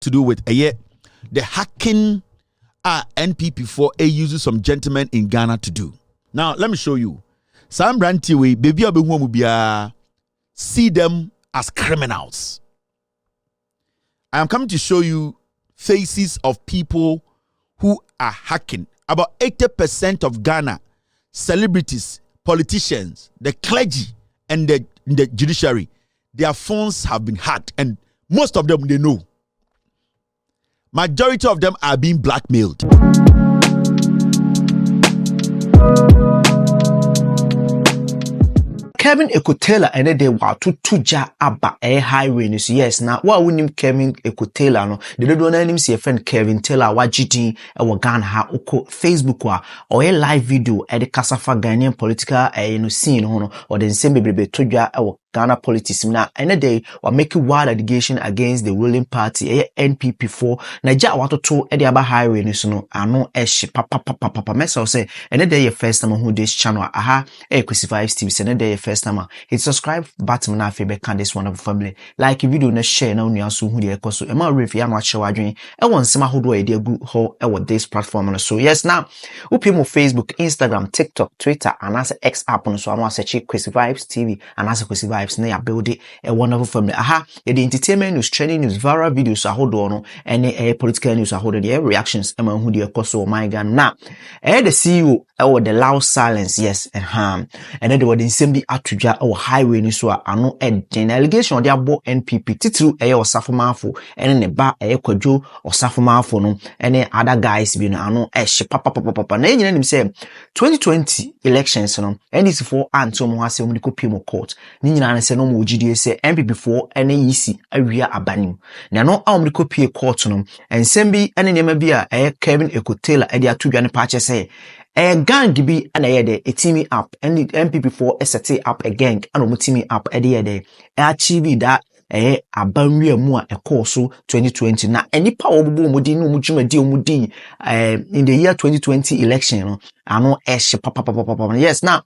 to do with the hacking NPP for uses some gentlemen in Ghana to do. Now, let me show you. Some brandy baby see them as criminals. I am coming to show you faces of people who are hacking. About 80% of Ghana celebrities, politicians, the clergy, and the judiciary, their phones have been hacked, and most of them they know. Majority of them are being blackmailed. Kevin Ekotela ene de watu tuja aba highway ni so yes na wa wonim Kevin Ekotela no de do na nim se friend Kevin Taylor wa gidi e wo Ghana ha uko Facebook wa oye live video e de kasafa Ghanaian political scene ho no o de nsem bebrebe todwa e wo Ghana politics na ene de wa make wild allegation against the ruling party NPP for na ja watoto e de aba highway ni so no ano ehye papa mesa say ene de your first time who this channel aha Kwesi Vybes TV se ene de first time hit subscribe button na fe be can this one of family like video na share na unu aso hu de ekoso e ma review ya no ache wadwen e won sema hodo e de agu ho e wo this platform no so yes now upi mo Facebook, Instagram, TikTok, Twitter and as X app no so anu search Kwesi Vybes TV and as Kwesi Vybes na ya build a wonderful family aha e the entertainment news, trending news, viral videos ahodo no any political news ahodo the reactions e ma hu de ekoso my God na the CEO e the loud silence yes and then the nsem bi atudwa o highway ni so ano den allegation de abo NPP titru osafomafo ene ne ba kwadwo osafomafo no ene other guys bi no ano ehye papa na nyina nim say 2020 elections no NDC for antom ho ase omni kopie mo court ni nyina ne say no mo gidie say NPP for ene yisi awia abanim na no omni kopie court no ensem bi ene nema bi a Kevin Ekotela e de atudwa ne pa che say gang bi ana yede a teaming up and NPP for set up a gang and teaming up e de achieve that abanwe mu a course 2020 na any power obubu mudi no mudwumadi omudi in the year 2020 election no ano papa yes now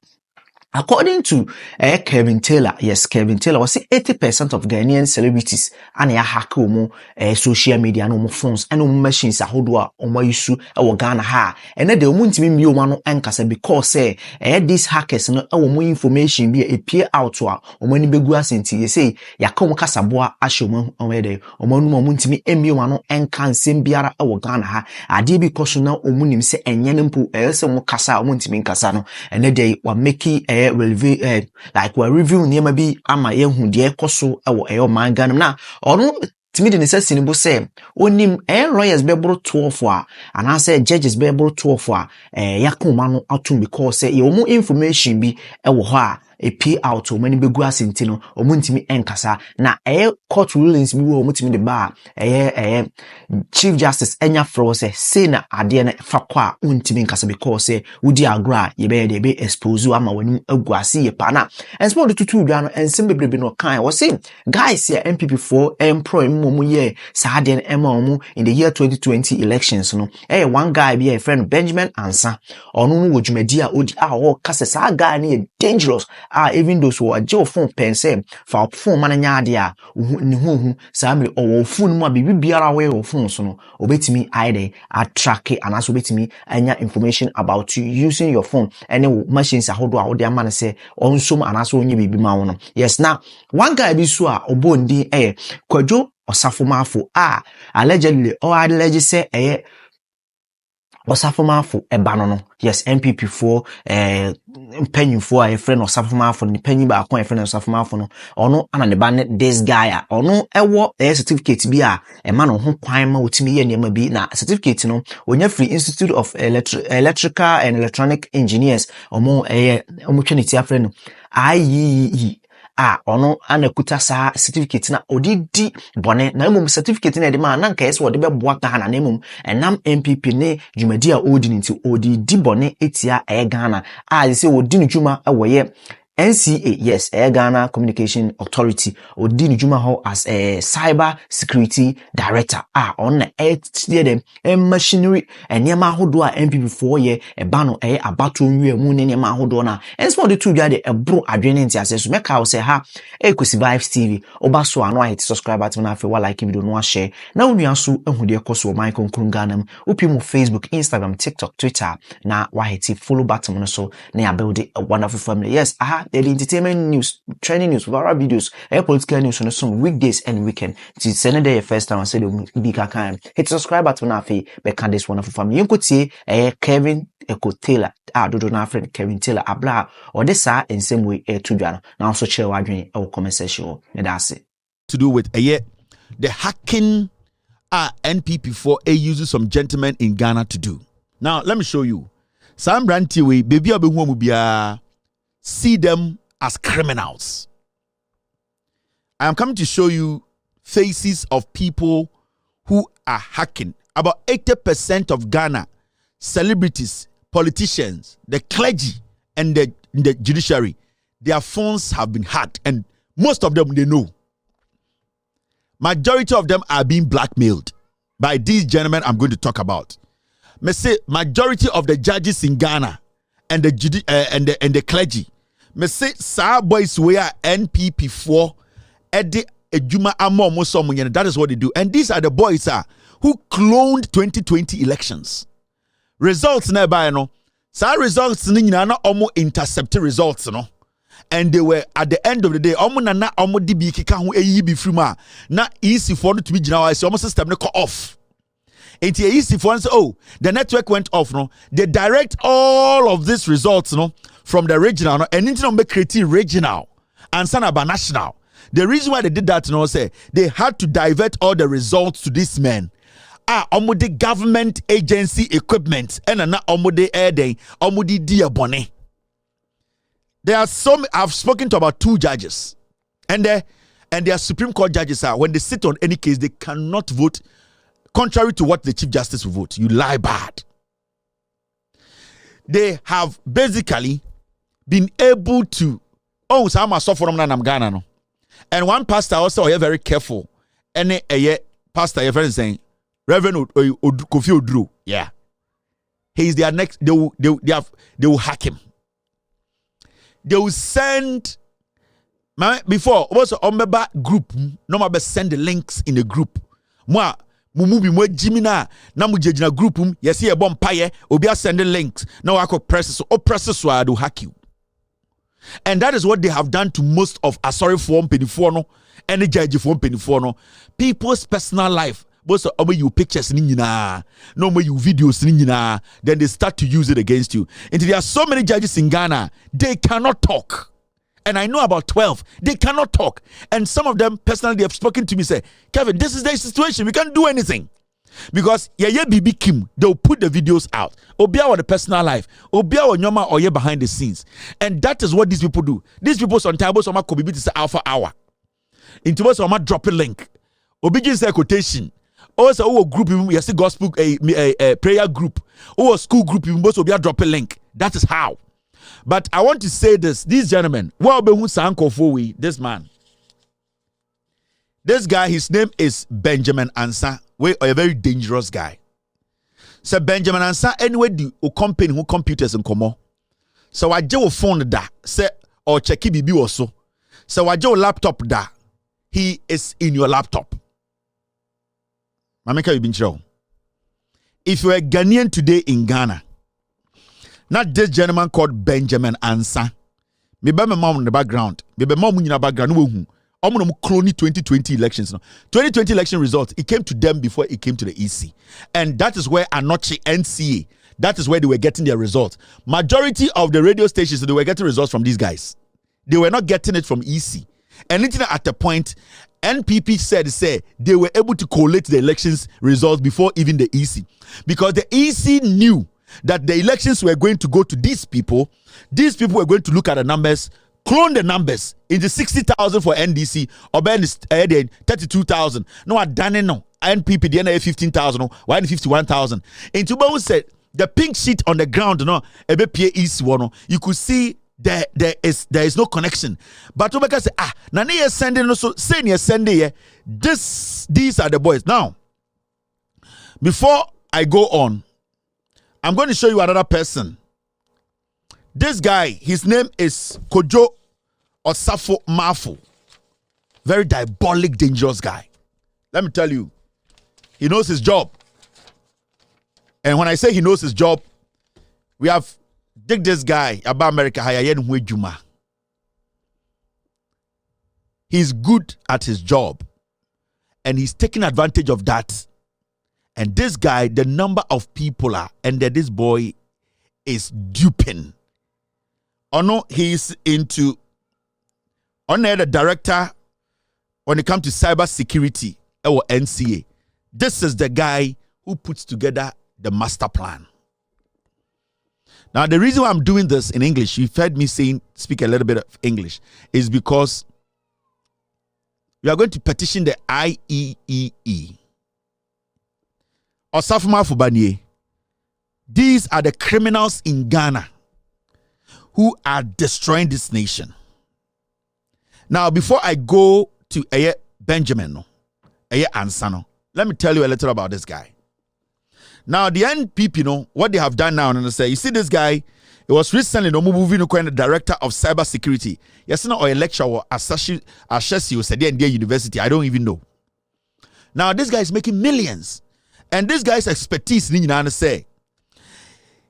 according to Kevin Taylor, yes, Kevin Taylor was 80% of Ghanaian celebrities and ya hack social media no phones and machines ahodo a yusu e Ghana ha and then they muntimi mi o no enkasa because these hackers no e information bi appear out to omani begu asenti ye say yakom kasaboa ahyomo onwede omanu muntimi emi o no enka nsem biara e Ghana ha ade bi koso na omunim se enye ne mpo se mo kasa omuntimi nkasa no and then they were making like we're reviewing niema bi ama yehu de ekoso ewo man Ghana na ono timi de necessity bo say onim lawyers be bro 12 a and I say judges be bro 12 a yakoma no atum because say ye omo information bi ewo ho a pay out o mani begu asenti no omuntimi enkasa na court rulings bi wo omutimi de ba chief justice enya fro say na ade na fa kwa untimi nkasa because say wudi agra ye be de be expose ama wani aguase ye pa na enso de tutu dwa no ensem bebrebe no kan wo say guys here NPP4 employ mu ye sa ade na ema omu in the year 2020 elections no one guy be a friend Benjamin Ansa onu no wodwumadi a odi a kase sa guy na dangerous even those who are jail phone pen say for phone man nya ade a ni hu samre o phone mu a bibi biara we o phone so no obetimi ide attrack and also obetimi anya information about you using your phone any machines ahodo a ode amane say onsom and also onye bibi ma wono yes now one guy bi so a obondi kwadwo osafomafo allegedly or alleged say osafomafo ebano no yes NPP4 mpanyinfo a friend osafomafo ni panyin ba akon friend osafomafo no ono ana ne ba this guy a ono ewo certificate bi a ema no ho kwan ma otimi ye niam bi na certificate no onya free Institute of Electrical and Electronic Engineers omo twenty a friend Eiish ono anakuta sa certificate na odidi bone na emum certificate na de ma na nka yesi wode be boa Ghana na emum enam NPP ne dwumadi a odini nti odidi bone etia Ghana se odini dwuma ewoye NCA, yes, Ghana Communication Authority, or Dini Juma Ho as a cyber security director. On the machinery and Yama Hodua NPP 4 year, a bano a battle moon in Yama Hodona. And small the two guy a bro adrenaline as make out say ha, Kwesi Vybes TV, Obaso and white subscribe to na fe like video no share. Now we asu who de koso Michael Krunganam, upimu Facebook, Instagram, TikTok, Twitter, na wahiti follow button so na build a wonderful family. Yes, the entertainment news, trending news, viral videos, political news on some weekdays and weekend. It's Sunday first time I said big account. Hit subscribe button na fe be can this wonderful family. You could see Kevin Taylor, dodo na friend Kevin Taylor abla or this in same way to Jano. Now also share wadwin our comment section. That's it. To do with the hacking NPP for uses some gentlemen in Ghana to do. Now let me show you. Sam Brantiwe, baby Abihumubia, see them as criminals. I am coming to show you faces of people who are hacking. About 80% of Ghana celebrities, politicians, the clergy, and the judiciary, their phones have been hacked, and most of them they know. Majority of them are being blackmailed by these gentlemen I'm going to talk about. Me say majority of the judges in Ghana and the clergy. Me say sa boys we are NPP 4 edi ejuma amomo somunye. That is what they do. And these are the boys who cloned 2020 elections. Results nearby no. Sa results ni na omo intercept results no. And they were at the end of the day omo na omo di bi kika ho eyi bi frima na easy for to be general omo system no cut off. It's easy for us. Oh, the network went off. No, they direct all of these results, no, from the regional, no, and into make creative regional and son about national. The reason why they did that, no, say they had to divert all the results to this man. Omudi government agency equipment, and na omudi air day, omudi dia bone. There are some. I've spoken to about 2 judges, and their Supreme Court judges when they sit on any case, they cannot vote contrary to what the Chief Justice will vote. You lie bad. They have basically been able to some are suffering from Ghana no. And one pastor also are very careful. And a pastor your friend saying Reverend Kofi Oduro. Yeah. He is their next they will hack him. They will send before also Omeba group no be send the links in the group. Mumubi mwe jimina na mujejina group yesi e bom paye obi sending links na wako press so I do hack you. And that is what they have done to most of Asori form penifo no and judge form penifo no. People's personal life both of you pictures ni nyina no more you videos ni nyina, then they start to use it against you. And there are so many judges in Ghana, they cannot talk. And I know about 12. They cannot talk. And some of them personally they have spoken to me, say, Kevin, this is their situation. We can't do anything. Because BB Kim, they'll put the videos out. Obia or the personal life. Obia or Nyoma or behind the scenes. And that is what these people do. These people sometimes could be this alpha hour. Into us drop a link. Obijin say quotation. Also, a group, yes, a gospel a prayer group, or a school group, you must be drop a link. That is how. But I want to say this: these gentlemen, this man, this guy, his name is Benjamin Ansa. We are a very dangerous guy. So Benjamin Ansa, anyway, the company who computers and come. So I do phone that say or check BB also. So I do laptop that he is in your laptop. Mameka, you've been show. If you're a Ghanaian today in Ghana. Not this gentleman called Benjamin Ansa. Me be my mom in the background. Me be mom in the background. Omo clone 2020 elections. 2020 election results. It came to them before it came to the EC, and that is where Anoche NCA. That is where they were getting their results. Majority of the radio stations they were getting results from these guys. They were not getting it from EC. And until at the point, NPP said they were able to collate the elections results before even the EC, because the EC knew that the elections were going to go to these people were going to look at the numbers, clone the numbers into 60,000 for NDC, or Ben 32,000. No, I done it no. NPP, the NA 15,000, why 51,000. And Tubawu said the pink sheet on the ground, no, EC one, you could see there is no connection. But Obeka say, Nani is sending also saying you're sending here. These are the boys. Now, before I go on, I'm going to show you another person. This guy, his name is Kojo Osafo Mafu. Very diabolic, dangerous guy. Let me tell you, he knows his job. And when I say he knows his job, we have dig this guy about America. He's good at his job, and he's taking advantage of that. And this guy, the number of people are, and that this boy is duping. No, he's into. The director when it comes to cyber security or NCA. This is the guy who puts together the master plan. Now, the reason why I'm doing this in English, you've heard me speak a little bit of English, is because we are going to petition the IEEE. Osafuma Fubanye. These are the criminals in Ghana who are destroying this nation. Now, before I go to Benjamin, Ansano, let me tell you a little about this guy. Now, the NPP, what they have done now, and they say, you see this guy, it was recently moving the director of cyber security. Yes, no, or a lecturer or Ashesi said in university. I don't even know. Now, this guy is making millions. And this guy's expertise, say,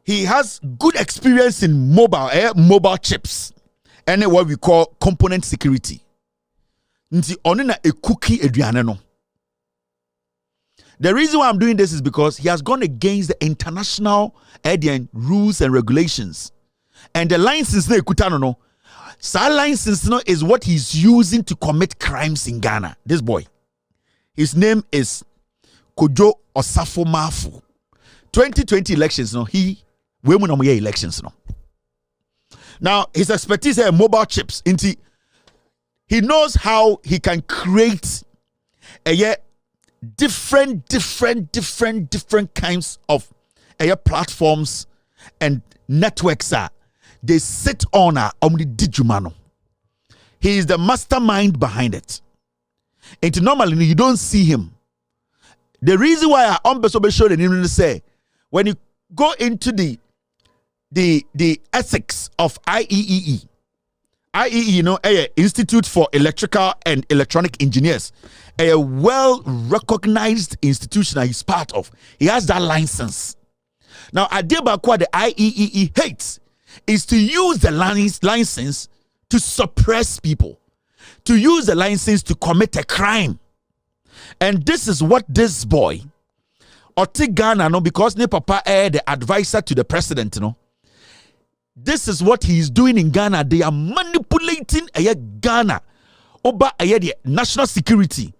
he has good experience in mobile chips and what we call component security. Nti onina a cookie eduane no. The reason why I'm doing this is because he has gone against the international rules and regulations. And the license no. Sa license no is what he's using to commit crimes in Ghana. This boy. His name is Kojo Osafo Mafu. 2020 elections, women elections. Now, his expertise is mobile chips. He knows how he can create different kinds of platforms and networks. They sit on Dijumano. He is the mastermind behind it. And normally you don't see him. The reason why I show the name say when you go into the ethics of IEEE, Institute for Electrical and Electronic Engineers, a well-recognized institution that he's part of. He has that license. Now, what the IEEE hates is to use the license to suppress people, to use the license to commit a crime. And this is what this boy, Ghana, because ne papa the advisor to the president, this is what he is doing in Ghana. They are manipulating Ghana over the national security,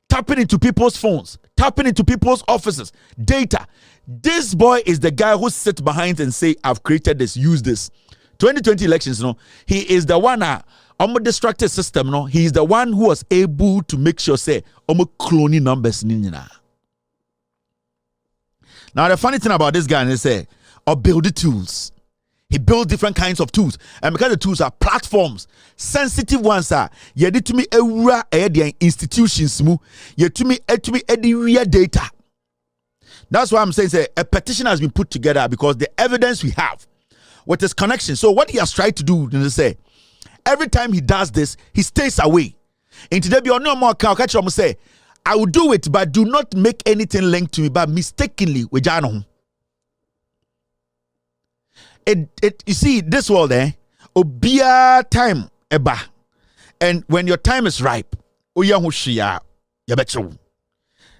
tapping into people's phones, tapping into people's offices, data. This boy is the guy who sits behind and say, I've created this, use this. 2020 elections, he is the one on the distracted system, he is the one who was able to make sure say cloning numbers. Now the funny thing about this guy is say, build the tools. He builds different kinds of tools, and because the tools are platforms, sensitive ones are. You need to me the institutions mu. You to me real data. That's why I'm saying say a petition has been put together because the evidence we have with his connection. So what he has tried to do is say every time he does this, he stays away. And today be on no more account. Catch him say, I will do it, but do not make anything linked to me. But mistakenly, we jano. You see, this world, obia time eba, and when your time is ripe,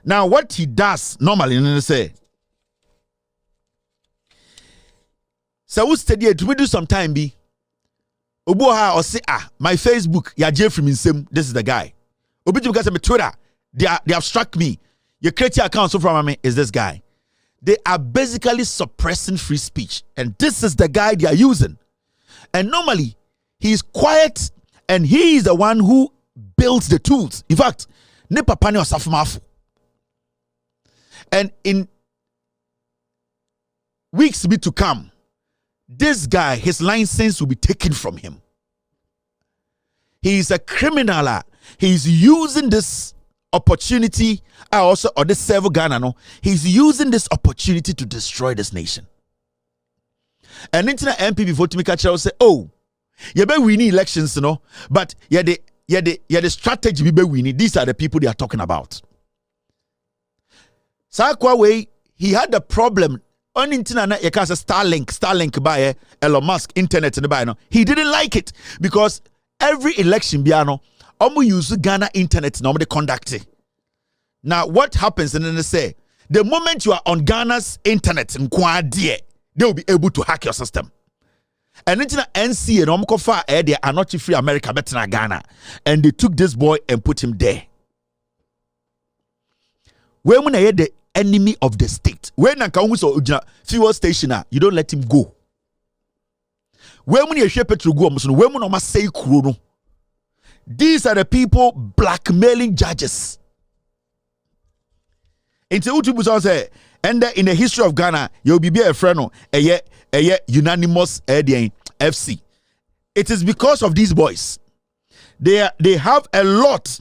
now what he does normally, say, so we study it. We do some time be. Obuha or say my Facebook ya Jeffrey Minsem. This is the guy. Obitu because my Twitter they have struck me. Your creative account so from me is this guy. They are basically suppressing free speech. And this is the guy they are using. And normally, he is quiet and he is the one who builds the tools. In fact, ne papa ne osafmafu. And in weeks to come, this guy, his license will be taken from him. He is a criminal. He's using this opportunity. Also, or this servo Ghana, no, he's using this opportunity to destroy this nation. And internet NPP vote to me catch say, oh, you better win elections, you know, but the strategy we be winning. These are the people they are talking about. Sakwa way, he had the problem on internet. You can say Starlink by Elon Musk internet and buy no. He didn't like it because every election biano, use Ghana internet normally conduct. Now what happens? And then they say the moment you are on Ghana's internet in they will be able to hack your system. And internet NC and Omkofa they are not free America better than Ghana, and they took this boy and put him there. When I hear the enemy of the state, when I come with fuel station, you don't let him go. When you share petrol go, when you must say kurono. These are the people blackmailing judges. Into Utubu say, and in the history of Ghana, you'll be a friend, a unanimous FC. It is because of these boys. They have a lot.